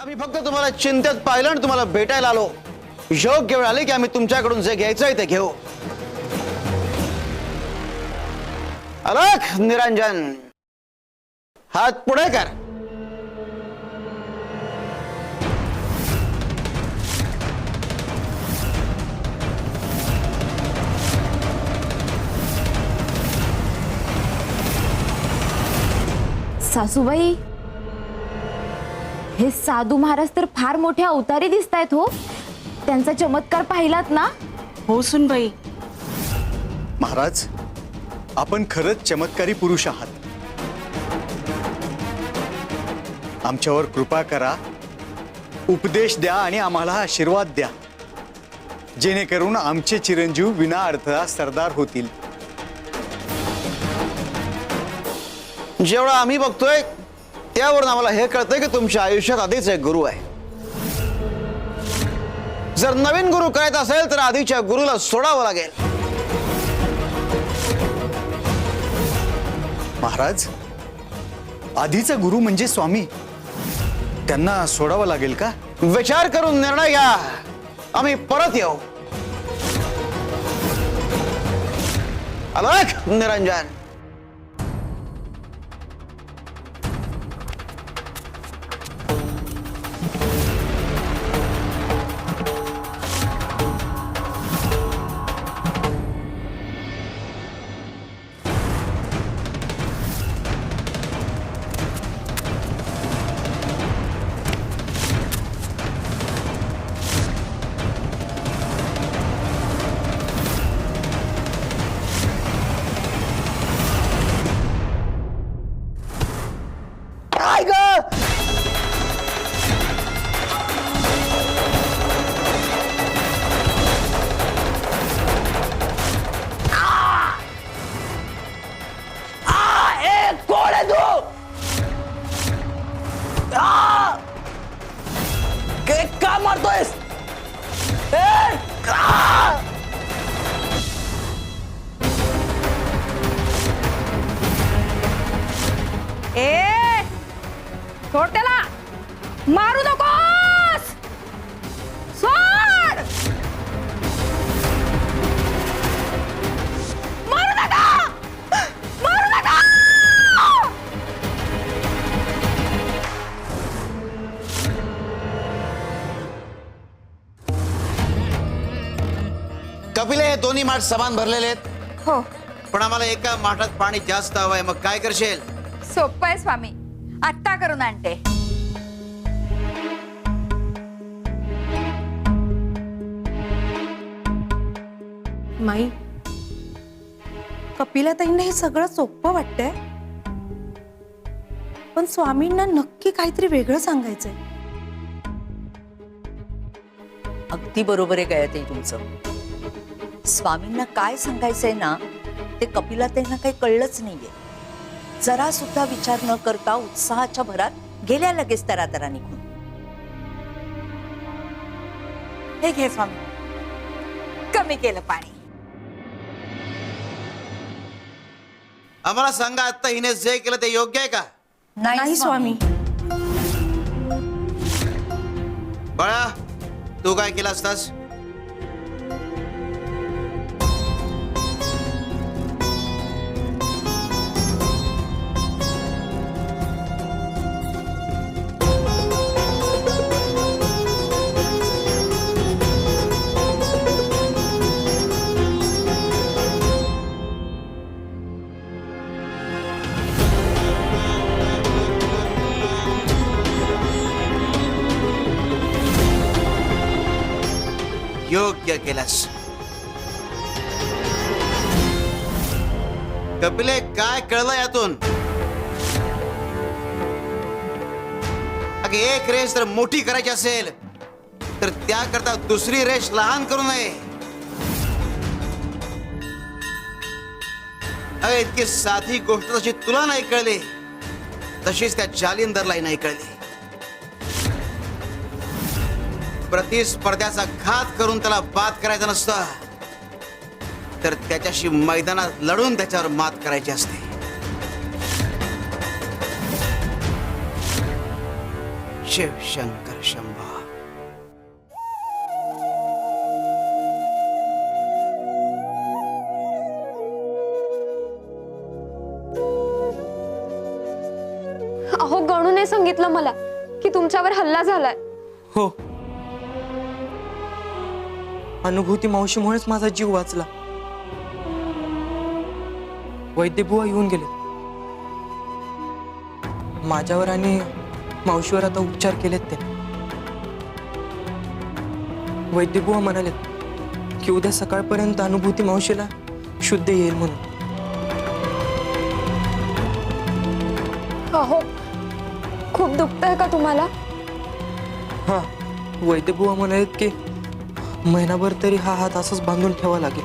आम्ही फक्त तुम्हाला चिंतेत पाहिलं आणि तुम्हाला भेटायला आलो. योग्य वेळ आली की आम्ही तुमच्याकडून जे घ्यायचंय ते घेऊ. अलख निरंजन, हात पुढे कर. सासूबाई, हे साधू महाराज तर फार मोठे अवतारी दिसतायत हो. त्यांचा चमत्कार पाहिलात ना? हो सुनबाई. महाराज, आपण खरंच चमत्कारी पुरुष आहात. आमच्यावर कृपा करा, उपदेश द्या आणि आम्हाला आशीर्वाद द्या, जेणेकरून आमचे चिरंजीव विना अडथळा सरदार होतील. जेवढं आम्ही बघतोय त्यावरून आम्हाला हे कळतंय की तुमच्या आयुष्यात आधीच एक गुरु आहे. जर नवीन गुरु करायचा असेल तर आधीच्या गुरुला सोडावं लागेल. महाराज, आधीचा गुरु म्हणजे स्वामी, त्यांना सोडावं लागेल का? विचार करून निर्णय घ्या, आम्ही परत येऊ. अलख निरंजन. काय ग? कोण आहे तू? का मारतोयस? सोड त्याला, मारू नकोस. सोड. मारू नका, मारू नका. कपिले, हे दोन्ही माठ समान भरलेले आहेत. हो, पण आम्हाला एका माठात पाणी जास्त हवंय. मग काय करशील? सोपं आहे स्वामी, आत्ता करून आणते. माई, कपिलाताईंना हे सगळं सोपं वाटतंय, पण स्वामींना नक्की काहीतरी वेगळं सांगायचंय. अगदी बरोबर आहे गयाताई तुमचं. स्वामींना काय सांगायचंय ना, ते कपिलाताईंना काही कळलंच नाहीये. जरा सुद्धा विचार न करता उत्साहाच्या भरात गेल्या लगेच तरातरा निघून. हे घे स्वामी, कमी केलं पाणी. आम्हाला सांगा, आता हिने जे केलं ते योग्य आहे का? नाही स्वामी. बाळा, तू काय केलं असतास? योग्य केलंस. कपिले, काय कळलं यातून? अगं, एक रेष जर मोठी करायची असेल तर त्याकरता दुसरी रेष लहान करू नये. अगं, इतकी साधी गोष्ट जशी तुला नाही कळली तशीच त्या जालिंदरलाही नाही कळली. प्रतिस्पर्ध्याचा घात करून त्याला बाद करायचा नसतं, तर त्याच्याशी मैदानात लढून त्याच्यावर मात करायची असते. शिव शंकर नाही सांगितलं मला की तुमच्यावर हल्ला झालाय? हो, अनुभूती मावशीमुळेच माझा जीव वाचला. वैद्यबुवा येऊन गेले. माझ्यावर आणि मावशीवर आता उपचार केलेत ते. वैद्यबुवा म्हणाले की उद्या सकाळपर्यंत अनुभूती मावशीला शुद्ध येईल म्हणून. अहो, खूप दुखतंय का तुम्हाला? हा, वैद्यबुवा म्हणालेत की महिनाभर तरी हा हात असंच बांधून ठेवा लागेल.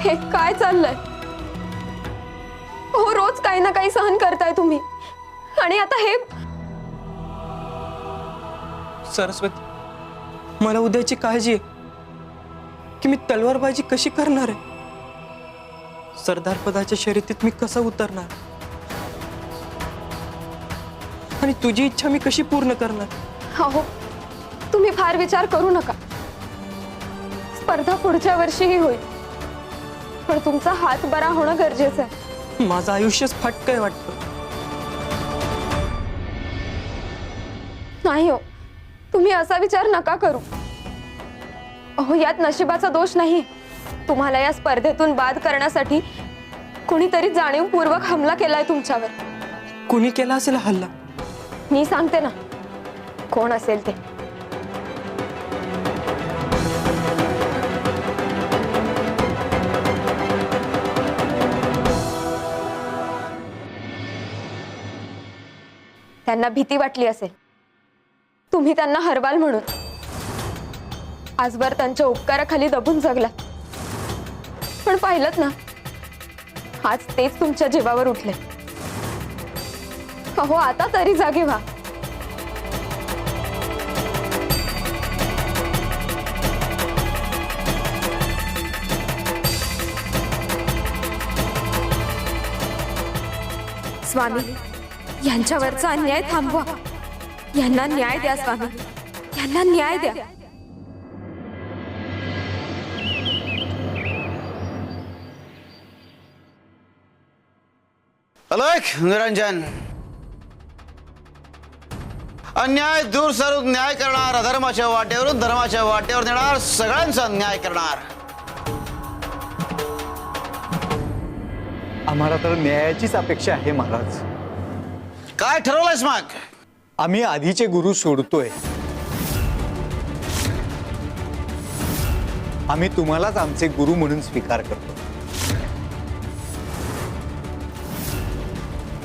हे काय चाललंय? हो, रोज काही ना काही सहन करताय तुम्ही, आणि आता हे. सरस्वती, मला उद्याची काळजी आहे की मी तलवारबाजी कशी करणार आहे. सरदार पदाच्या शर्यतीत मी कसं उतरणार, आणि तुझी इच्छा मी कशी पूर्ण करणार. अहो, तुम्ही फार विचार करू नका. स्पर्धा पुढच्या वर्षीही होईल, पण तुमचा हात बरा होणं गरजेचं आहे. माझं आयुष्यच फाटकंय वाटतं. नाही हो, तुम्ही असा विचार नका करू. अहो, यात नशिबाचा दोष नाही. तुम्हाला या स्पर्धेतून बाद करण्यासाठी कोणीतरी जाणीवपूर्वक हमला केलाय तुमच्यावर. कुणी केला असेल हल्ला? मी सांगते ना कोण असेल ते. त्यांना भीती वाटली असेल तुम्ही त्यांना हरवाल म्हणून. आजवर त्यांच्या उपकाराखाली दबून जगला, पण पाहिलंत ना, आज तेच तुमच्या जीवावर उठले. अहो, आता तरी जागे व्हा. स्वामी, यांच्यावरचा अन्याय थांबवा. यांना न्याय द्या स्वामी, यांना न्याय द्या. अलख निरंजन, अन्याय दूर सारून न्याय करणार, अधर्माच्या वाटेवरून धर्माच्या वाटेवर नेणार, सगळ्यांचा न्याय करणार. आम्हाला तर न्यायाचीच अपेक्षा आहे महाराज. काय ठरवलंयस मग? आम्ही आधीचे गुरु सोडतोय. आम्ही तुम्हालाच आमचे गुरु म्हणून स्वीकार करतो.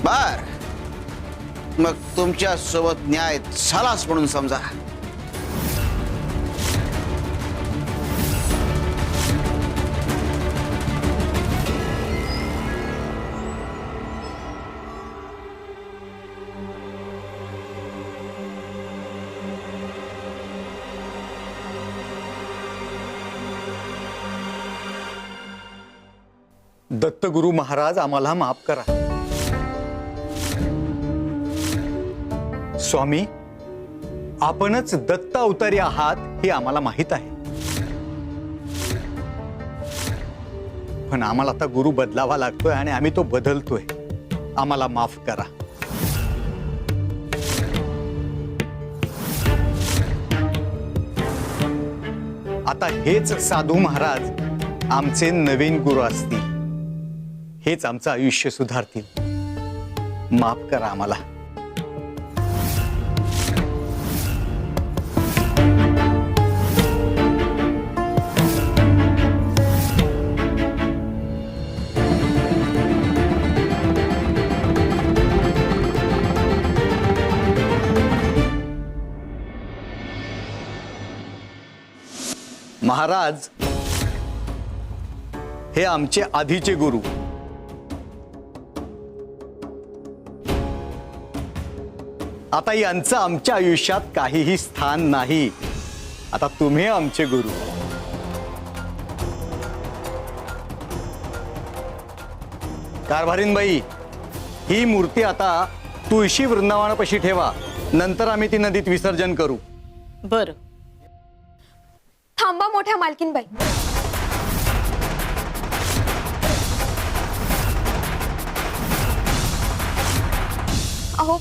बर, मग तुमच्या सोबत न्याय झालाच म्हणून समजा. दत्तगुरु महाराज, आम्हाला माफ करा. स्वामी, आपणच दत्त अवतारी आहात हे आम्हाला माहित आहे, पण आम्हाला आता गुरु बदलावा लागतोय आणि आम्ही तो बदलतोय. आम्हाला माफ करा. आता हेच साधू महाराज आमचे नवीन गुरु असतील. हेच आमचं आयुष्य सुधारतील. माफ करा आम्हाला. महाराज, हे आमचे आधीचे गुरु. आता यांचं आमच्या आयुष्यात काहीही स्थान नाही. आता तुम्ही आमचे गुरु. कारभारीनबाई, ही मूर्ती आता तुळशी वृंदावनापाशी ठेवा. नंतर आम्ही ती नदीत विसर्जन करू. बरं. थांबा मोठ्या मालकीनबाई. अहो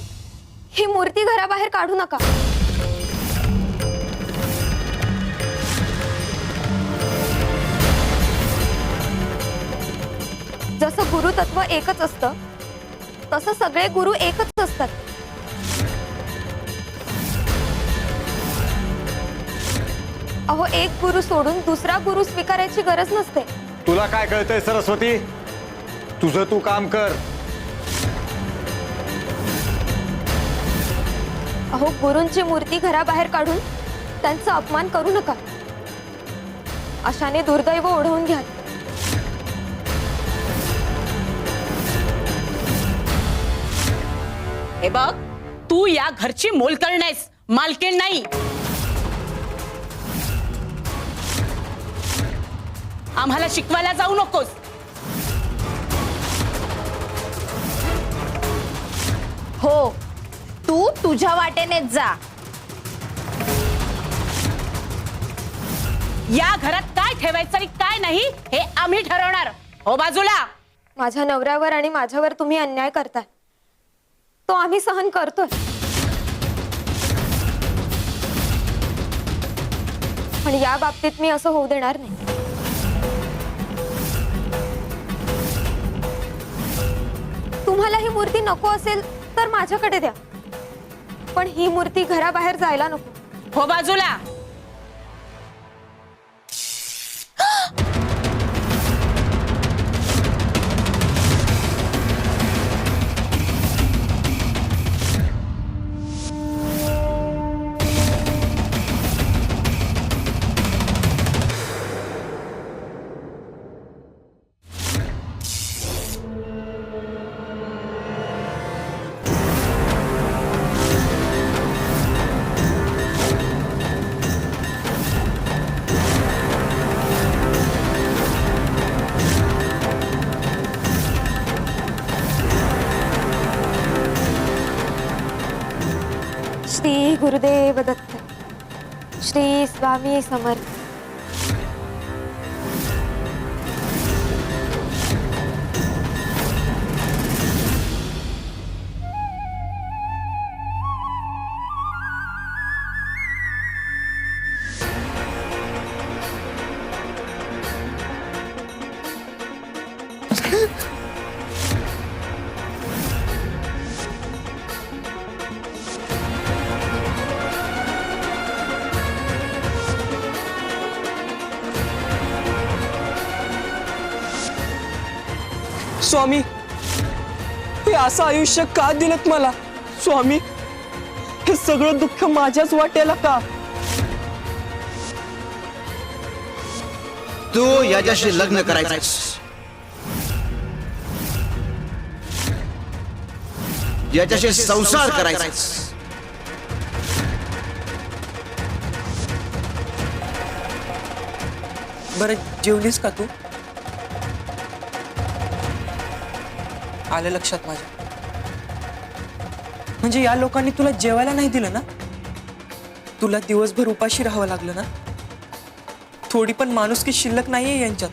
ही मूर्ती घराबाहेर काढू नका. जसं गुरुतत्व एकच असतं तसं सगळे गुरु एकच असतात. अहो एक गुरु सोडून दुसरा गुरु स्वीकारायची गरज नसते. तुला काय कळतंय सरस्वती? तुझं तू काम कर. अहो गुरूंची मूर्ती घराबाहेर काढून त्यांचा अपमान करू नका. अशाने दुर्दैव ओढवून घ्या. हे बघ, तू या घरची मोलकरीण आहेस, मालकीण नाही. आम्हाला शिकवायला जाऊ नकोस. हो, तू तुझ्या वाटेनेच जा. या घरात काय ठेवायचं आणि काय नाही हे आम्ही ठरवणार. हो बाजूला. माझ्या नवऱ्यावर आणि माझ्यावर तुम्ही अन्याय करताय, तो आम्ही सहन करतोय. पण या बाबतीत मी असं होऊ देणार नाही. तुम्हाला ही मूर्ती नको असेल तर माझ्याकडे द्या, पण ही मूर्ती घराबाहेर जायला नको. हो बाजूला. श्री गुरुदेव दत्त. श्री स्वामी समर्थ. स्वामी, हे असं आयुष्य का दिलत मला? स्वामी, हे सगळं दुःख माझ्याच वाटेला का? तू याच्याशी लग्न करायचंस, याच्याशी संसार करायचास. बरं, जेवलीस का तू? आलं लक्षात माझ्या. म्हणजे या लोकांनी तुला जेवायला नाही दिलं ना? तुला दिवसभर उपाशी राहावं लागलं ना? थोडी पण माणुसकी शिल्लक नाहीये यांच्यात.